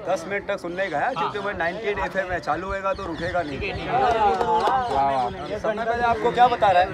10 minute तक सुनने का है क्योंकि वो 98 FM है, चालू होएगा तो रुकेगा नहीं। सबसे पहले आपको क्या बता रहा है,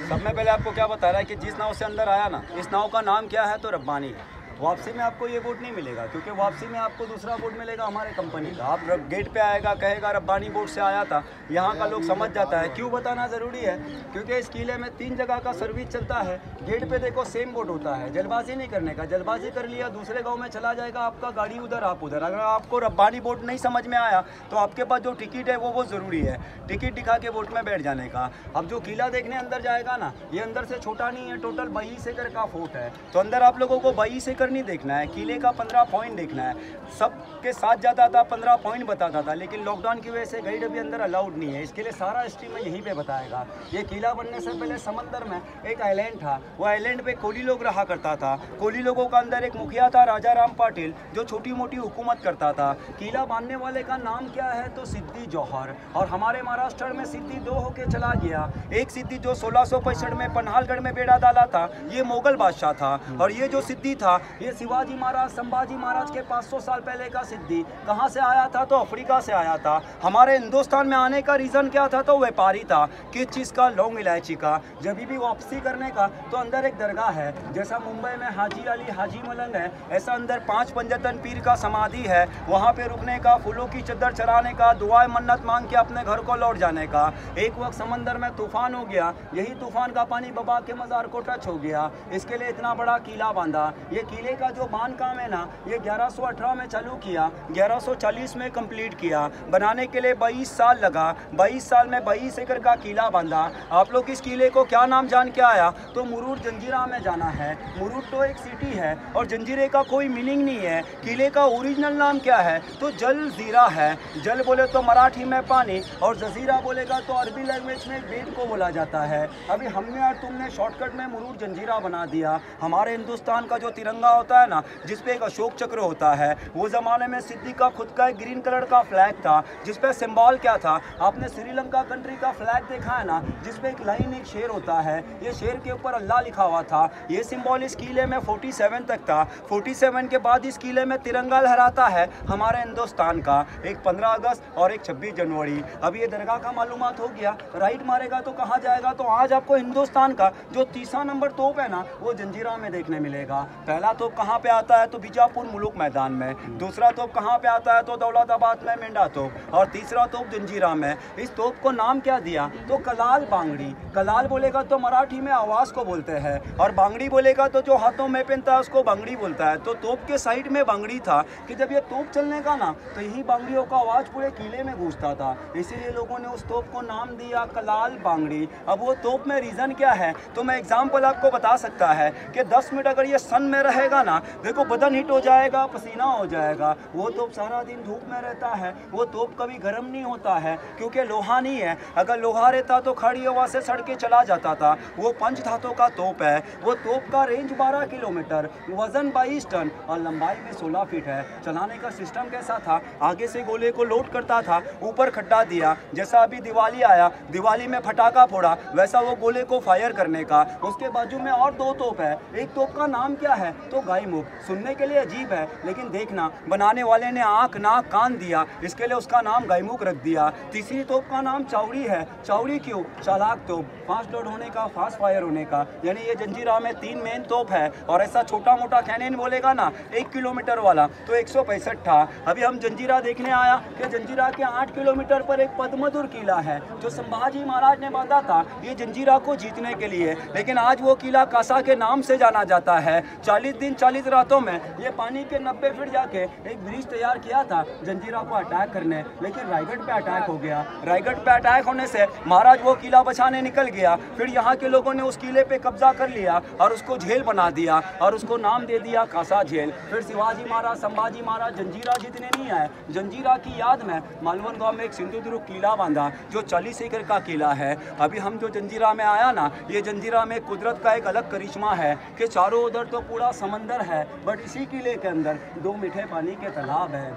सबसे पहले आपको क्या बता रहा है कि जिस नाव से अंदर आया ना, इस नाव का नाम क्या है, तो रब्बानी है। वापसी में आपको ये बोट नहीं मिलेगा, क्योंकि वापसी में आपको दूसरा बोट मिलेगा हमारे कंपनी का। आप गेट पे आएगा, कहेगा रब्बानी बोट से आया था, यहाँ का लोग समझ जाता है। क्यों बताना ज़रूरी है, क्योंकि इस किले में 3 जगह का सर्विस चलता है। गेट पे देखो सेम बोट होता है, जल्दबाजी नहीं करने का। जल्दबाजी कर लिया दूसरे गाँव में चला जाएगा आपका, गाड़ी उधर आप उधर। अगर आपको रब्बानी बोट नहीं समझ में आया तो आपके पास जो टिकट है वो ज़रूरी है, टिकट दिखा के बोट में बैठ जाने का। अब जो किला देखने अंदर जाएगा ना, ये अंदर से छोटा नहीं है, टोटल 22 एकड़ का फोर्ट है। तो अंदर आप लोगों को 22 एकड़ नहीं देखना है, किले का 15 पॉइंट देखना है। सबके साथ जाता था, 15 पॉइंट बताता था, लेकिन लॉकडाउन की वजह से गाइड अभी अंदर अलाउड नहीं है। इसके लिए सारा हिस्ट्री में यहीं पे बताएगा। ये किला बनने से पहले समंदर में एक आइलैंड था, वो आइलैंड पे कोली लोग रहा करता था। कोली लोगों का अंदर एक मुखिया था राजा राम पाटिल, जो छोटी मोटी हुकूमत करता था। किला बांधने वाले का नाम क्या है, तो सिद्दी जौहर। और हमारे महाराष्ट्र में सिद्दी 2 होके चला गया। एक सिद्दी जो 1665 में पन्हालगढ़ में बेड़ा डाला था, ये मुगल बादशाह था। और ये जो सिद्दी था, ये शिवाजी महाराज, संभाजी महाराज के 500 साल पहले का सिद्दी। कहाँ से आया था, तो अफ्रीका से आया था। हमारे हिंदुस्तान में आने का रीज़न क्या था, तो व्यापारी था। किस चीज़ का, लौंग इलायची का। जब भी वापसी करने का, तो अंदर एक दरगाह है, जैसा मुंबई में हाजी अली हाजी मलंग है, ऐसा अंदर 5 पंजतन पीर का समाधि है। वहाँ पे रुकने का, फूलों की चद्दर चढ़ाने का, दुआएं मन्नत मांग के अपने घर को लौट जाने का। एक वक्त समंदर में तूफान हो गया, यही तूफान का पानी बाबा के मज़ार को टच हो गया। इसके लिए इतना बड़ा किला बांधा। ये किले का जो बांध काम है ना, ये 1118 में चालू किया, 1140 में कंप्लीट किया। बनाने के लिए 22 साल लगा। 22 साल में 22 एकड़ का किला बांधा। आप लोग इस किले को क्या नाम जान के आया, तो मुरूर जंजीरा में जाना है। मुरूर तो एक सिटी है और जंजीरे का कोई मीनिंग नहीं है। किले का ओरिजिनल नाम क्या है, तो जल जीरा है। जल बोले तो मराठी में पानी, और जजीरा बोलेगा तो अरबी लैंग्वेज में बेट को बोला जाता है। अभी हमने और तुमने शॉर्टकट में मुरूर जंजीरा बना दिया। हमारे हिंदुस्तान का जो तिरंगा होता है ना, जिसपे एक अशोक चक्र होता है, वो ज़माने में सिद्दी का खुद का एक ग्रीन कलर का फ्लैग था, जिसपे सिंबल क्या था, आपने श्रीलंका कंट्री का फ्लैग देखा है ना, जिसपे एक लाइन, एक शेर होता है। ये शेर के ऊपर अल्लाह लिखा हुआ था। ये सिंबल इस किले में 47 तक था। 47 के बाद इस किले में तिरंगा लहराता है हमारे हिंदुस्तान का, एक 15 अगस्त और एक 26 जनवरी। अब ये दरगाह का मालूमात हो गया। राइट मारेगा तो कहाँ जाएगा, तो आज आपको हिंदुस्तान का जो 30 नंबर तोप है ना, वो जंजीरा में देखने मिलेगा। पहला तोप कहाँ पे आता है, तो बीजापुर मुलुक मैदान में। दूसरा तोप कहाँ पे आता है, तो दौलताबाद में मेंढा तोप। और तीसरा तोप जंजीरा में। इस तोप को नाम क्या दिया, तो कलाल बांगड़ी। कलाल बोलेगा तो मराठी में आवाज़ को बोलते हैं, और बांगड़ी बोलेगा तो जो हाथों में पहनता है उसको बांगड़ी बोलता है। तो तोप के साइड में बांगड़ी था कि जब ये तोप चलने का ना, तो यही बांगड़ियों का आवाज़ पूरे किले में गूंजता था। इसीलिए लोगों ने उस तोप को नाम दिया कलाल बांगड़ी। अब वो तोप में रीज़न क्या है, तो मैं एग्जाम्पल आपको बता सकता है कि 10 मिनट अगर ये सन में रहेगा ना, देखो बदन हीट हो जाएगा, पसीना हो जाएगा। वो तोप सारा दिन धूप में रहता है। वो तोप कभी गर्म नहीं होता है, क्योंकि लोहा नहीं है। अगर लोहा रहता तो खड़ी हवा से सड़ के चला जाता था। वो पंच धातु का तोप है। वो तोप का रेंज 12 किलोमीटर, वजन 22 टन और लंबाई में 16 फीट है। चलाने का सिस्टम कैसा था, आगे से गोले को लोड करता था, ऊपर खड्डा दिया। जैसा अभी दिवाली आया, दिवाली में फटाका फोड़ा, वैसा वो गोले को फायर करने का। उसके बाजू में और 2 तोप है। एक तोप का नाम क्या है, तो गायमुख। सुनने के लिए अजीब है, लेकिन देखना, बनाने वाले ने आंख नाक कान दिया, इसके लिए उसका नाम गायमुख रख दिया। तीसरी तोप का नाम चावड़ी है। चावड़ी क्यों, चालाक तोप, फास्ट लोड होने का, फास्ट फायर होने का। यानी ये जंजीरा में 3 मेन तोप है। और ऐसा छोटा मोटा कैनन बोलेगा ना 1 किलोमीटर वाला, तो 165 था। अभी हम जंजीरा देखने आया कि जंजीरा के 8 किलोमीटर पर एक पद्मदुर किला है, जो संभाजी महाराज ने बांधा था ये जंजीरा को जीतने के लिए। लेकिन आज वो किला कासा के नाम से जाना जाता है। 40 दिन 40 रातों में ये पानी के 90 फीट जाके एक ब्रिज तैयार किया था जंजीरा को अटैक करने, लेकिन रायगढ़ पे अटैक हो गया। रायगढ़ पे अटैक होने से महाराज वो किला बचाने निकल गया। फिर यहाँ के लोगों ने उस किले पे कब्जा कर लिया और उसको झेल बना दिया और उसको नाम दे दिया कासा झेल। फिर शिवाजी महाराज, संभाजी महाराज जंजीरा जीतने नहीं आए। जंजीरा की याद में मालवन गांव में एक सिंधुदुर्ग किला बांधा, जो 40 एकड़ का किला है। अभी हम जो जंजीरा में आया ना, ये जंजीरा में कुदरत का एक अलग करिश्मा है कि चारों उधर तो पूरा समंदर है, बट इसी किले के अंदर 2 मीठे पानी के तालाब है।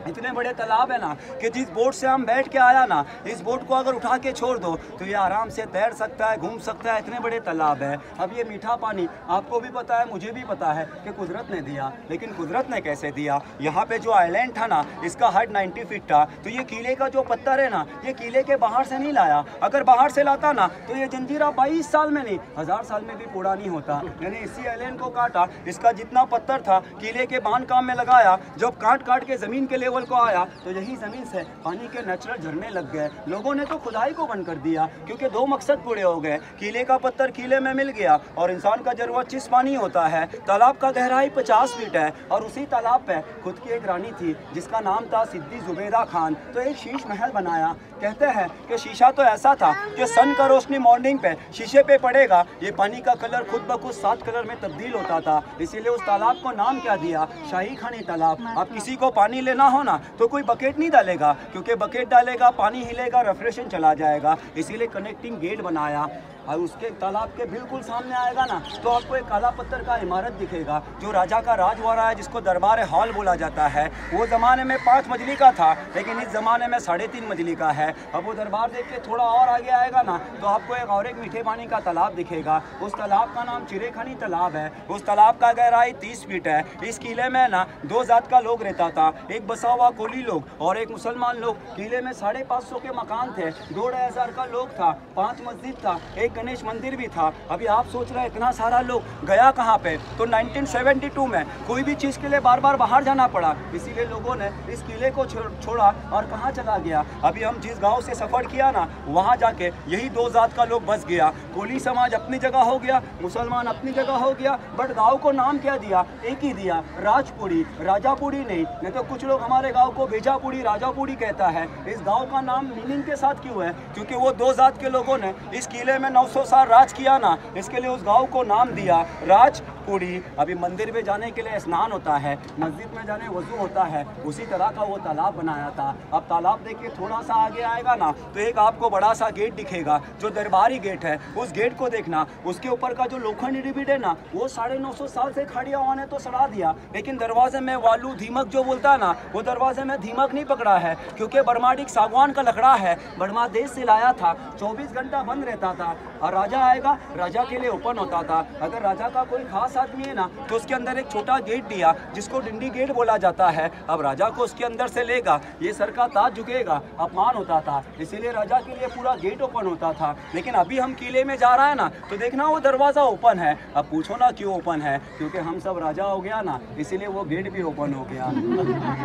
इतने बड़े तालाब है ना कि जिस बोट से हम बैठ के आया ना, इस बोट को अगर उठा के छोड़ दो तो ये आराम से तैर सकता है, घूम सकता है, इतने बड़े तालाब है। अब ये मीठा पानी आपको भी पता है, मुझे भी पता है कि कुदरत ने दिया, लेकिन कुदरत ने कैसे दिया। यहाँ पे जो आइलैंड था ना, इसका हाइट 90 फीट था, तो ये किले का जो पत्थर है ना, ये किले के बाहर से नहीं लाया। अगर बाहर से लाता ना तो ये जंजीरा 22 साल में नहीं 1000 साल में भी पूरा नहीं होता। मैंने इसी आइलैंड को काटा, इसका जितना पत्थर था किले के बांध काम में लगाया, जब काट काट के ज़मीन के लेवल को आया तो यही ज़मीन से पानी के नेचुरल झरने लग गए। लोगों ने तो खुदाई को बंद कर दिया, क्योंकि दो मकसद पूरे हो गए। किले का पत्थर किले में मिल गया और इंसान का जरूरत जिस पानी होता है। तालाब का गहराई 50 फीट है और उसी तालाब पे खुद की एक रानी थी जिसका नाम था सिद्दी जुबैदा खान। तो एक शीश महल बनाया। कहते हैं कि शीशा तो ऐसा था कि सन का रोशनी मॉर्निंग पे शीशे पे पड़ेगा, ये पानी का कलर खुद ब खुद 7 कलर में तब्दील होता था। इसीलिए उस तालाब को नाम क्या दिया, शाही खानी तालाब। अब किसी को पानी लेना हो ना तो कोई बकेट नहीं डालेगा, क्योंकि बकेट डालेगा पानी हिलेगा, रेफ्रिजरेशन चला जाएगा। इसीलिए कनेक्टिंग गेट बनाया। और उसके तालाब के बिल्कुल सामने आएगा ना तो आपको एक काला पत्थर का इमारत दिखेगा जो राजा का राज हो रहा है, जिसको दरबार हॉल बोला जाता है। वो ज़माने में 5 मंजिली का था, लेकिन इस ज़माने में 3.5 मंजिली का है। अब वो दरबार देख के थोड़ा और आगे आएगा ना तो आपको एक मीठे पानी का तालाब दिखेगा। उस तालाब का नाम चिरेखानी तालाब है। उस तालाब का गहराई 30 फीट है। इस किले में ना 2 जात का लोग रहता था, एक बसा हुआ कोली लोग और एक मुसलमान लोग। किले में 550 के मकान थे, 2500 का लोग था, 5 मस्जिद था, एक गणेश मंदिर भी था। अभी आप सोच रहे हैं इतना सारा लोग गया कहाँ पे, तो 1972 में कोई भी चीज़ के लिए बार बार बाहर जाना पड़ा, इसीलिए लोगों ने इस किले को छोड़ा और कहाँ चला गया। अभी हम जिस गांव से सफ़र किया ना वहाँ जाके यही 2 जात का लोग बस गया। कोली समाज अपनी जगह हो गया, मुसलमान अपनी जगह हो गया, बट गाँव को नाम क्या दिया, एक ही दिया, राजपुरी। राजापुरी नहीं तो कुछ लोग हमारे गाँव को बेजापुरी राजापुरी कहता है। इस गाँव का नाम मीनिंग के साथ क्यों है, क्योंकि वो 2 जात के लोगों ने इस किले में 900 साल राज किया ना, इसके लिए उस गांव को नाम दिया राजपुरी। अभी मंदिर में जाने के लिए स्नान होता है, मस्जिद में जाने वजू होता है, उसी तरह का वो तालाब बनाया था। अब तालाब देखिए थोड़ा सा आगे आएगा ना तो एक आपको बड़ा सा गेट दिखेगा जो दरबारी गेट है। उस गेट को देखना, उसके ऊपर का जो लोखंडी रिबिट है ना वो 950 साल से खड़िया हुआ ने तो सड़ा दिया, लेकिन दरवाजे में वालू धीमक जो बोलता है ना, वो दरवाजे में धीमक नहीं पकड़ा है, क्योंकि बर्माडिक सागवान का लकड़ा है, बर्मा देश से लाया था। 24 घंटा बंद रहता था और राजा आएगा, राजा के लिए ओपन होता था। अगर राजा का कोई खास आदमी है ना तो उसके अंदर एक छोटा गेट दिया जिसको डिंडी गेट बोला जाता है। अब राजा को उसके अंदर से लेगा, ये सर का ताज झुकेगा, अपमान होता था, इसीलिए राजा के लिए पूरा गेट ओपन होता था। लेकिन अभी हम किले में जा रहा है ना तो देखना वो दरवाज़ा ओपन है। अब पूछो ना क्यों ओपन है, क्योंकि हम सब राजा हो गया ना, इसीलिए वो गेट भी ओपन हो गया।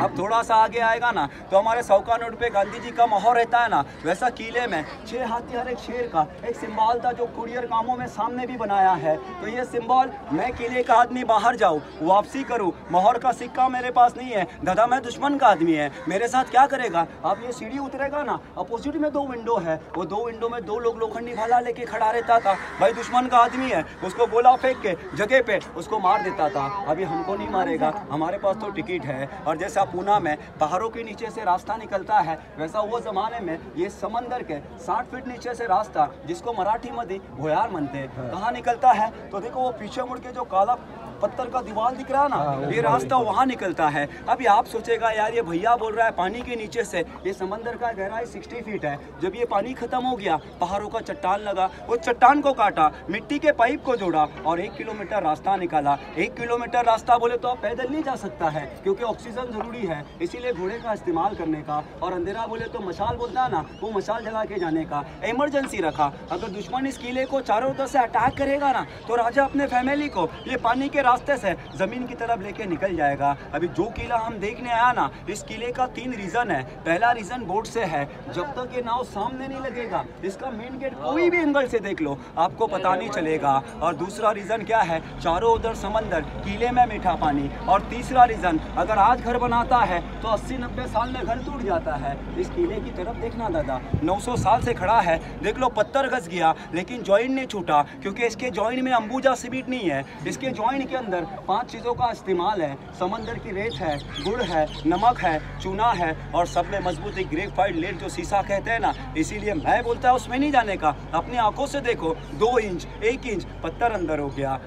अब थोड़ा सा आगे आएगा ना तो हमारे 100 का नोट पे गांधी जी का मोहर रहता है ना, वैसा किले में 6 हाथी और एक शेर का एक सिंबल था जो कुरियर कामों में सामने भी बनाया है। तो ये सिंबल, मैं किले का आदमी बाहर जाऊँ वापसी करूँ, मोहर का सिक्का मेरे पास नहीं है, दादा मैं दुश्मन का आदमी है, मेरे साथ क्या करेगा। अब ये सीढ़ी उतरेगा ना, अपोजिट में 2 विंडो है, वो 2 विंडो में 2 लोग लोखंडी भाला लेके खड़ा रहता था। भाई दुश्मन का आदमी है, उसको गोला फेंक के जगह पे उसको मार देता था। अभी हमको नहीं मारेगा, हमारे पास तो टिकट है। और जैसा पूना में पहाड़ों के नीचे से रास्ता निकलता है, वैसा वो जमाने में ये समंदर के 60 फीट नीचे से रास्ता, जिसको मराठी में भोयार मनते हैं, कहाँ निकलता है। तो देखो वो पीछे मुड़ के जो काला पत्थर का दीवार दिख रहा है ना, ये रास्ता वहाँ निकलता है। अभी आप सोचेगा यार ये भैया बोल रहा है पानी के नीचे से, ये समंदर का गहराई 60 फीट है। जब ये पानी खत्म हो गया, पहाड़ों का चट्टान लगा, उस चट्टान को काटा, मिट्टी के पाइप को जोड़ा और 1 किलोमीटर रास्ता निकाला। 1 किलोमीटर रास्ता बोले तो आप पैदल नहीं जा सकता है, क्योंकि ऑक्सीजन जरूरी है, इसीलिए घोड़े का इस्तेमाल करने का। और अंधेरा बोले तो मशाल बोलता है ना, वो मशाल जला के जाने का इमरजेंसी रखा। अगर दुश्मन इस किले को चारों तरफ से अटैक करेगा ना तो राजा अपने फैमिली को ये पानी के रास्ते से जमीन की तरफ लेके निकल जाएगा। अभी जो किला हम देखने आया ना, इस किले का 3 रीजन है। पहला रीजन बोट से है, जब तक ये नाव सामने नहीं लगेगा इसका मेन गेट कोई भी एंगल से देख लो आपको पता नहीं चलेगा। और दूसरा रीजन क्या है, चारों उधर समंदर, किले में मीठा पानी। और तीसरा रीजन, अगर आज घर बनाता है तो 80-90 साल में घर टूट जाता है। इस किले की तरफ देखना दादा, 900 साल से खड़ा है, देख लो पत्थर घस गया लेकिन जॉइंट नहीं छूटा, क्योंकि इसके जॉइंट में अंबुजा सीमेंट नहीं है। इसके जॉइंट के अंदर 5 चीज़ों का इस्तेमाल है, समंदर की रेत है, गुड़ है, नमक है, चूना है और सब में मजबूत एक ग्रेफाइट लेड जो शीशा कहते हैं ना। इसीलिए मैं बोलता हूँ उसमें नहीं जाने का, अपनी आंखों से देखो, 2 इंच 1 इंच पत्थर अंदर हो गया।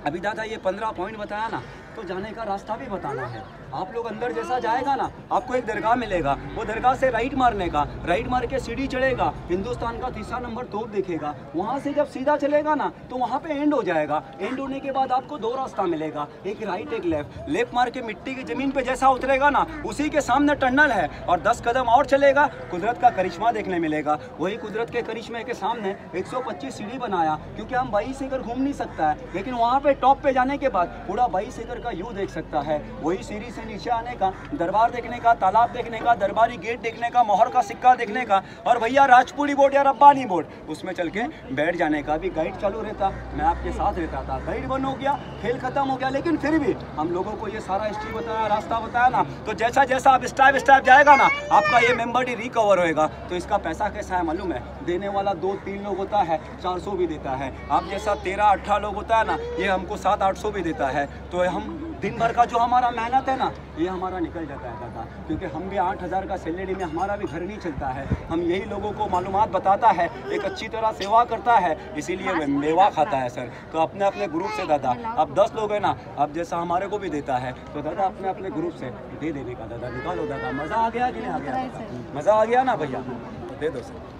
अभी दादा ये 15 पॉइंट बताया ना, तो जाने का रास्ता भी बताना है। आप लोग अंदर जैसा जाएगा ना, आपको एक दरगाह मिलेगा, वो दरगाह से राइट मारने का, राइट मार के सीढ़ी चढ़ेगा, हिंदुस्तान का 3रा नंबर तोप दिखेगा। वहाँ से जब सीधा चलेगा ना तो वहाँ पे एंड हो जाएगा। एंड होने के बाद आपको 2 रास्ता मिलेगा, एक राइट एक लेफ्ट। लेफ्ट मार के मिट्टी की ज़मीन पे जैसा उतरेगा ना, उसी के सामने टनल है, और 10 कदम और चलेगा, कुदरत का करिश्मा देखने मिलेगा। वही कुदरत के करिश्मे के सामने 125 सीढ़ी बनाया, क्योंकि हम 22 एकड़ घूम नहीं सकता है, लेकिन वहाँ पे टॉप पे जाने के बाद पूरा 22 एकड़ का व्यू देख सकता है। वही सीढ़ी से नीचे आने का, दरबार देखने का, तालाब देखने का, दरबारी गेट देखने का, मोहर का सिक्का देखने का, और भैया राजपूरी बोर्ड या रब्बानी बोर्ड उसमें चल के बैठ जाने का भी गाइड चालू रहता। मैं आपके साथ रहता था, गाइड बंद हो गया, खेल खत्म हो गया, लेकिन फिर भी हम लोगों को ये सारा हिस्ट्री बताया, रास्ता बताया ना, तो जैसा जैसा आप स्टेप जाएगा ना, आपका ये मेंबरटी रिकवर होएगा। तो इसका पैसा कैसा है मालूम है? देने वाला 2-3 लोग होता है, 400 भी देता है। आप जैसा 13-18 लोग होता है ना, ये हमको 700-800 भी देता है। तो हम दिन भर का जो हमारा मेहनत है ना, ये हमारा निकल जाता है दादा, क्योंकि हम भी 8,000 का सैलरी में हमारा भी घर नहीं चलता है। हम यही लोगों को मालूमात बताता है, एक अच्छी तरह सेवा करता है, इसीलिए वह मेवा खाता है सर। तो अपने अपने ग्रुप से दादा, अब 10 लोग हैं ना, अब जैसा हमारे को भी देता है, तो दादा अपने अपने ग्रुप से दे देने का दादा, निकालो दादा। मज़ा आ गया कि नहीं आ गया? मज़ा आ गया ना भैया? दे दो सर।